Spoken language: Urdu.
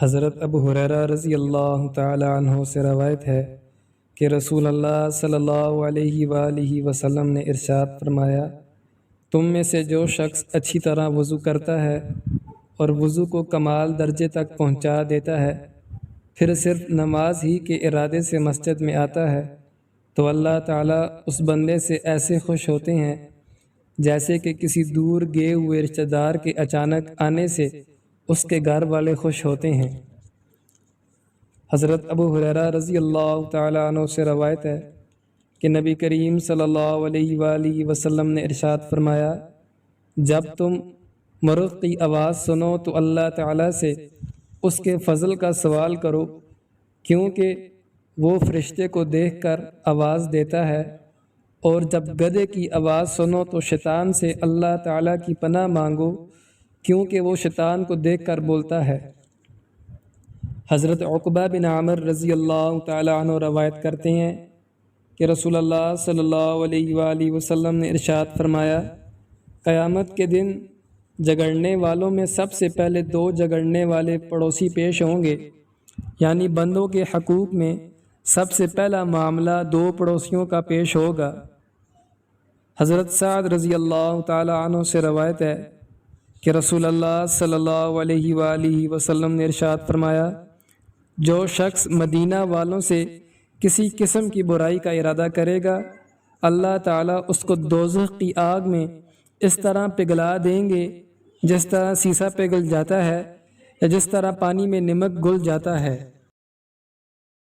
حضرت ابو ہریرہ رضی اللہ تعالی عنہ سے روایت ہے کہ رسول اللہ صلی اللہ علیہ وآلہ وسلم نے ارشاد فرمایا، تم میں سے جو شخص اچھی طرح وضو کرتا ہے اور وضو کو کمال درجے تک پہنچا دیتا ہے، پھر صرف نماز ہی کے ارادے سے مسجد میں آتا ہے، تو اللہ تعالیٰ اس بندے سے ایسے خوش ہوتے ہیں جیسے کہ کسی دور گئے ہوئے رشتہ دار کے اچانک آنے سے اس کے گھر والے خوش ہوتے ہیں۔ حضرت ابو ہریرہ رضی اللہ تعالی عنہ سے روایت ہے کہ نبی کریم صلی اللہ علیہ وآلہ وسلم نے ارشاد فرمایا، جب تم مرغ کی آواز سنو تو اللہ تعالیٰ سے اس کے فضل کا سوال کرو، کیونکہ وہ فرشتے کو دیکھ کر آواز دیتا ہے، اور جب گدھے کی آواز سنو تو شیطان سے اللہ تعالیٰ کی پناہ مانگو، کیونکہ وہ شیطان کو دیکھ کر بولتا ہے۔ حضرت عقبہ بن عامر رضی اللہ تعالی عنہ روایت کرتے ہیں کہ رسول اللہ صلی اللہ علیہ وآلہ وسلم نے ارشاد فرمایا، قیامت کے دن جگڑنے والوں میں سب سے پہلے دو جگڑنے والے پڑوسی پیش ہوں گے، یعنی بندوں کے حقوق میں سب سے پہلا معاملہ دو پڑوسیوں کا پیش ہوگا۔ حضرت سعد رضی اللہ تعالی عنہ سے روایت ہے کہ رسول اللہ صلی اللہ علیہ وآلہ وسلم نے ارشاد فرمایا، جو شخص مدینہ والوں سے کسی قسم کی برائی کا ارادہ کرے گا، اللہ تعالیٰ اس کو دوزخ کی آگ میں اس طرح پگھلا دیں گے جس طرح سیسہ پگھل جاتا ہے یا جس طرح پانی میں نمک گھل جاتا ہے۔